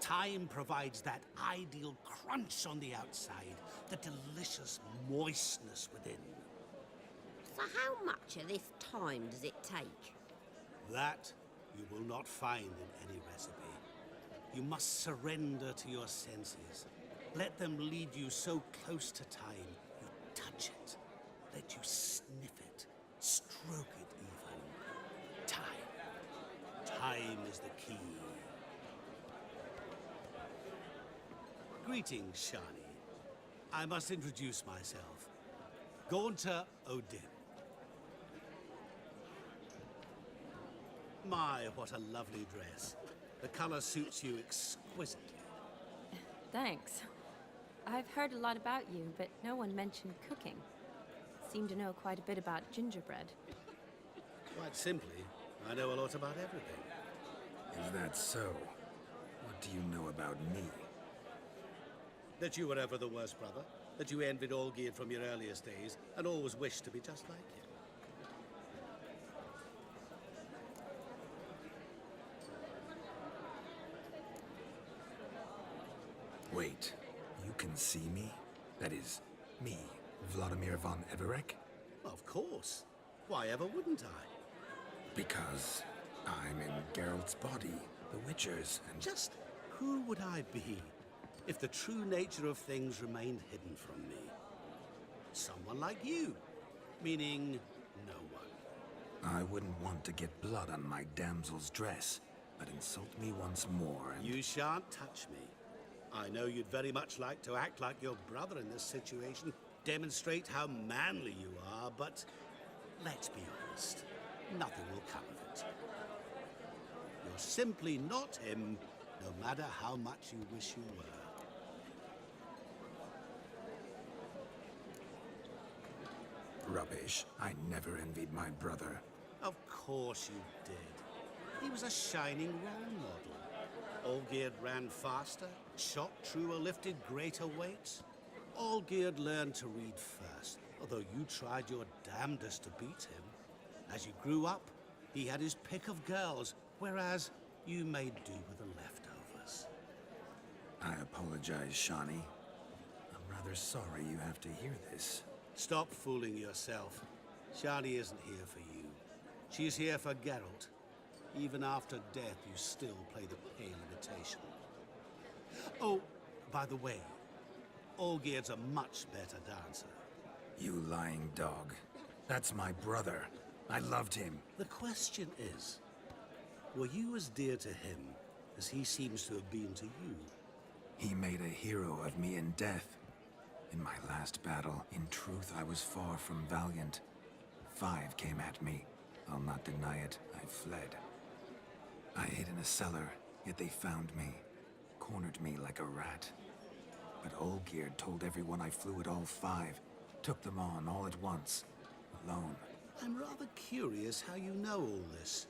Time provides that ideal crunch on the outside, the delicious moistness within. So how much of this time does it take? That you will not find in any recipe. You must surrender to your senses. Let them lead you so close to time, you touch it. Let you sniff it, stroke it even. Time. Time is the key. Greetings, Shani. I must introduce myself. Gaunter Odin. My, what a lovely dress. The color suits you exquisitely. Thanks. I've heard a lot about you, but no one mentioned cooking. Seem to know quite a bit about gingerbread. Quite simply, I know a lot about everything. Is that so? What do you know about me? That you were ever the worst brother. That you envied Olgierd from your earliest days, and always wished to be just like him. Wait, you can see me? That is, me, Vladimir von Everec? Of course. Why ever wouldn't I? Because I'm in Geralt's body, the Witcher's, and... Just who would I be if the true nature of things remained hidden from me? Someone like you. Meaning, no one. I wouldn't want to get blood on my damsel's dress, but insult me once more and... You shan't touch me. I know you'd very much like to act like your brother in this situation, demonstrate how manly you are, but let's be honest, nothing will come of it. You're simply not him, no matter how much you wish you were. Rubbish. I never envied my brother. Of course you did. He was a shining role model. Olgierd ran faster, shot truer, lifted greater weights. Olgierd learned to read first, although you tried your damnedest to beat him. As you grew up, he had his pick of girls, whereas you made do with the leftovers. I apologize, Shani. I'm rather sorry you have to hear this. Stop fooling yourself. Shani isn't here for you. She's here for Geralt. Even after death, you still play the pale imitation. Oh, by the way, Olgierd's a much better dancer. You lying dog. That's my brother. I loved him. The question is, were you as dear to him as he seems to have been to you? He made a hero of me in death. In my last battle, in truth, I was far from valiant. 5 came at me. I'll not deny it, I fled. I hid in a cellar, yet they found me. Cornered me like a rat. But Olgierd told everyone I flew at all 5. Took them on all at once. Alone. I'm rather curious how you know all this.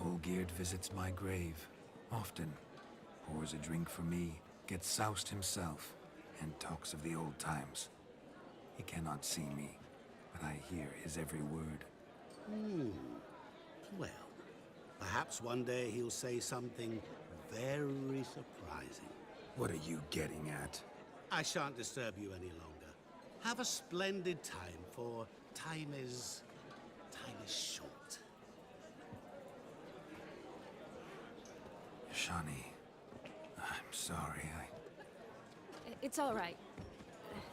Olgierd visits my grave. Often. Pours a drink for me. Gets soused himself. And talks of the old times. He cannot see me. But I hear his every word. Well, perhaps one day he'll say something very surprising. What are you getting at? I shan't disturb you any longer. Have a splendid time, for time is short. Shani, I'm sorry, It's all right.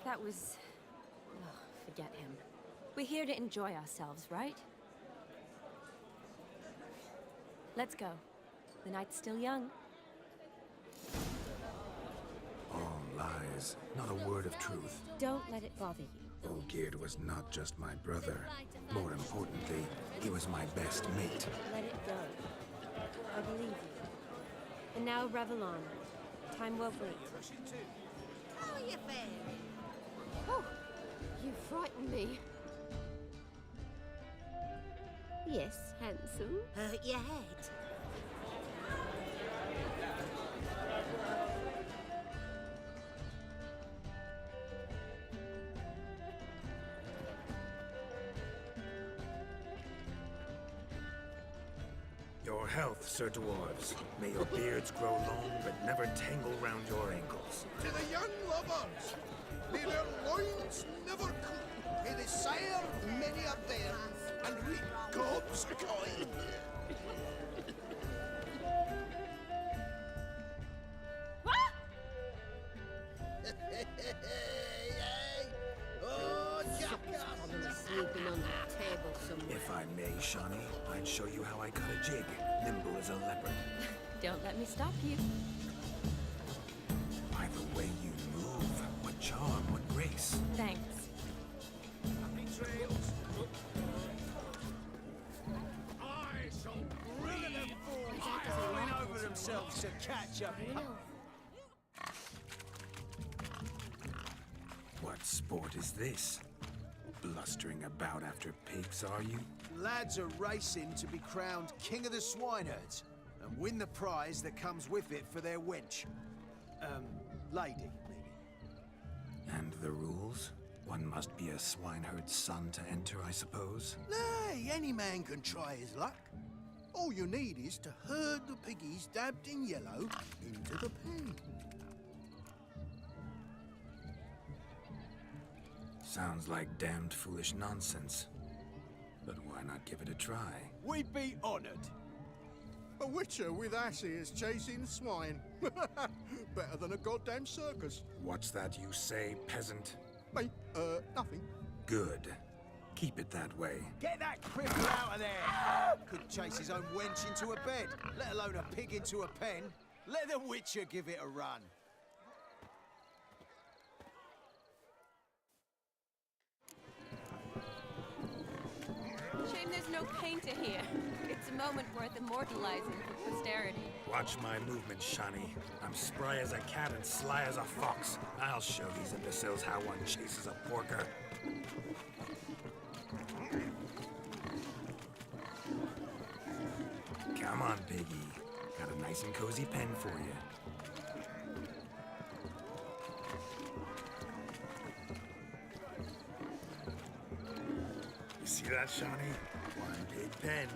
That was... Oh, forget him. We're here to enjoy ourselves, right? Let's go. The night's still young. All lies. Not a word of truth. Don't let it bother you. Olgierd was not just my brother. More importantly, he was my best mate. Let it go. I believe you. And now revel on. Time won't wait. How are you faring? Oh, you frightened me. Yes, handsome. Hurt your head. Your health, Sir Dwarves. May your beards grow long, but never tangle round your ankles. To the young lovers, may their loins never cool. May they sire many a bear and reap gobs of coin. I may, Shawnee, I'd show you how I cut a jig, nimble as a leopard. Don't let me stop you. By the way you move, what charm, what grace. Thanks. Happy trails. I shall bring them fools falling over themselves to catch up. What sport is this? Blustering about after pigs, are you? Lads are racing to be crowned King of the Swineherds and win the prize that comes with it for their wench. Lady, maybe. And the rules? One must be a swineherd's son to enter, I suppose? Nay, any man can try his luck. All you need is to herd the piggies dabbed in yellow into the pen. Sounds like damned foolish nonsense. But why not give it a try? We'd be honored. A witcher with asses chasing swine. Better than a goddamn circus. What's that you say, peasant? Mate, nothing. Good. Keep it that way. Get that cripple out of there! Could chase his own wench into a bed, let alone a pig into a pen. Let the witcher give it a run. Shame there's no painter here. It's a moment worth immortalizing for posterity. Watch my movements, Shawnee. I'm spry as a cat and sly as a fox. I'll show these imbeciles how one chases a porker. Come on, piggy. Got a nice and cozy pen for you. You see that, Shawnee? One big pen.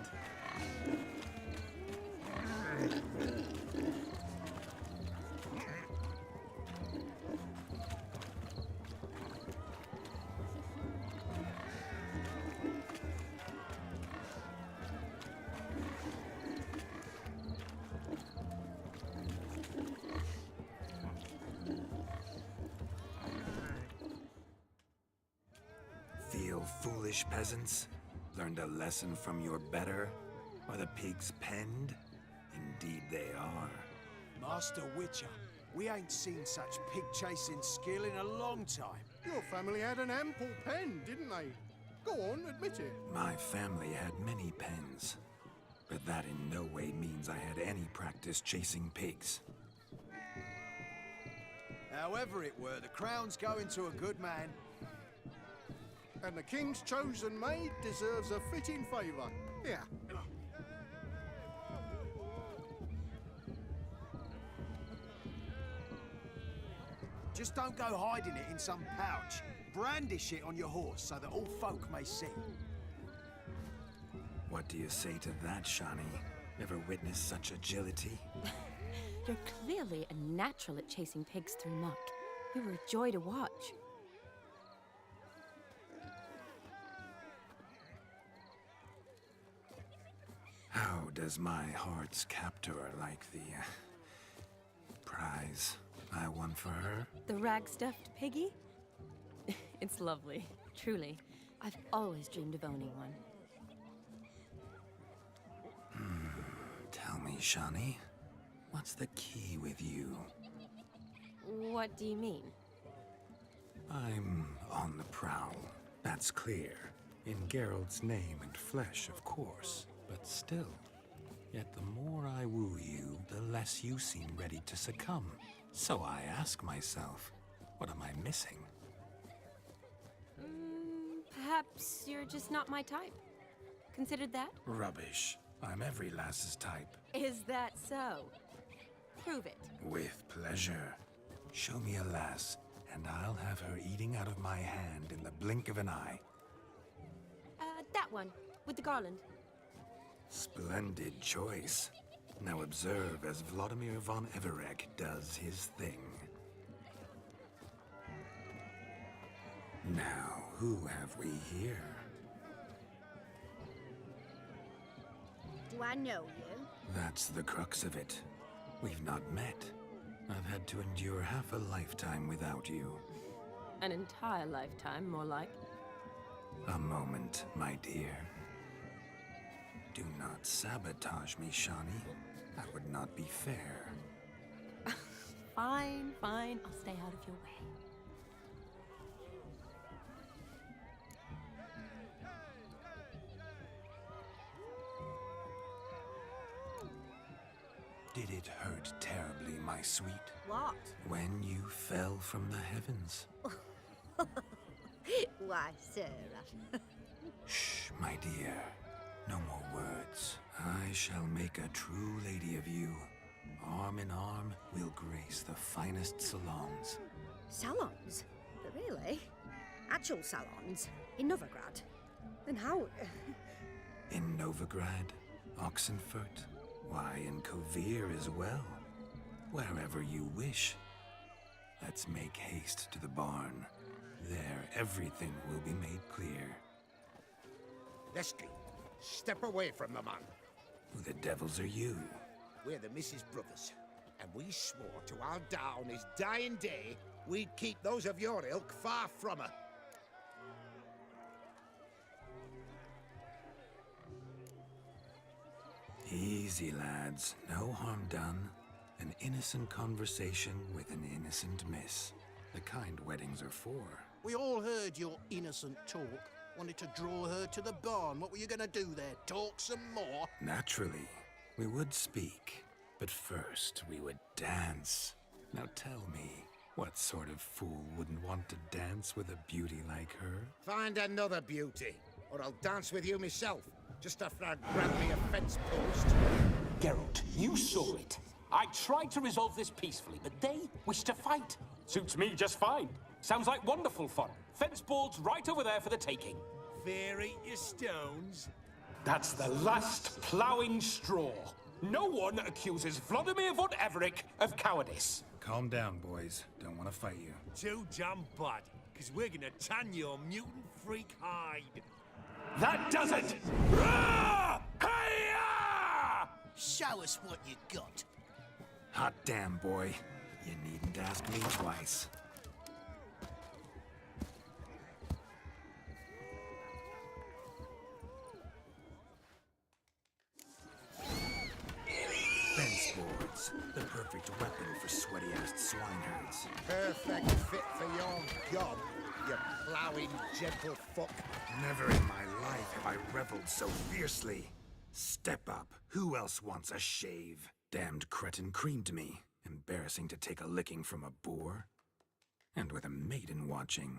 Feel foolish, peasants? Learned a lesson from your better? Are the pigs penned? Indeed they are. Master Witcher, we ain't seen such pig-chasing skill in a long time. Your family had an ample pen, didn't they? Go on, admit it. My family had many pens, but that in no way means I had any practice chasing pigs. However it were, the crown's going to a good man. And the king's chosen maid deserves a fitting favour. Here. Just don't go hiding it in some pouch. Brandish it on your horse so that all folk may see. What do you say to that, Shawnee? Ever witnessed such agility? You're clearly a natural at chasing pigs through muck. You were a joy to watch. How does my heart's captor like the prize I won for her? The rag-stuffed piggy? It's lovely, truly. I've always dreamed of owning one. Tell me, Shawnee, what's the key with you? What do you mean? I'm on the prowl, that's clear. In Geralt's name and flesh, of course. But still, yet the more I woo you, the less you seem ready to succumb. So I ask myself, what am I missing? Perhaps you're just not my type. Considered that? Rubbish. I'm every lass's type. Is that so? Prove it. With pleasure. Show me a lass, and I'll have her eating out of my hand in the blink of an eye. That one, with the garland. Splendid choice. Now observe as Vladimir von Everec does his thing. Now, who have we here? Do I know you? That's the crux of it. We've not met. I've had to endure half a lifetime without you. An entire lifetime, more like. A moment, my dear. Do not sabotage me, Shani. That would not be fair. Fine, fine. I'll stay out of your way. Did it hurt terribly, my sweet? What? When you fell from the heavens? Why, Sarah. Shh, my dear. No more words. I shall make a true lady of you. Arm in arm, we'll grace the finest salons. Salons? Really? Actual salons? In Novigrad? Then how... In Novigrad, Oxenfurt, why, in Kovir as well. Wherever you wish. Let's make haste to the barn. There, everything will be made clear. Lesky, step away from the man. Who the devils are you? We're the Mrs. Brothers, and we swore to our down his dying day we'd keep those of your ilk far from her. Easy, lads. No harm done. An innocent conversation with an innocent miss. The kind weddings are for. We all heard your innocent talk. Wanted to draw her to the barn. What were you gonna do there? Talk some more? Naturally, we would speak. But first, we would dance. Now tell me, what sort of fool wouldn't want to dance with a beauty like her? Find another beauty, or I'll dance with you myself, just after I grab me a fence post. Geralt, you saw it. I tried to resolve this peacefully, but they wish to fight. Suits me just fine. Sounds like wonderful fun. Fence boards right over there for the taking. Fear eat your stones. That's the last ploughing straw. No one accuses Vladimir von Everec of cowardice. Calm down, boys. Don't want to fight you. Too damn bad, because we're gonna tan your mutant freak hide. That does it! Rah! Hi-ya! Show us what you got. Hot damn, boy. You needn't ask me twice. Fence boards. The perfect weapon for sweaty-assed swineherds. Perfect fit for your gob, you ploughing gentle fuck. Never in my life have I reveled so fiercely. Step up. Who else wants a shave? Damned cretin creamed me. Embarrassing to take a licking from a boor. And with a maiden watching.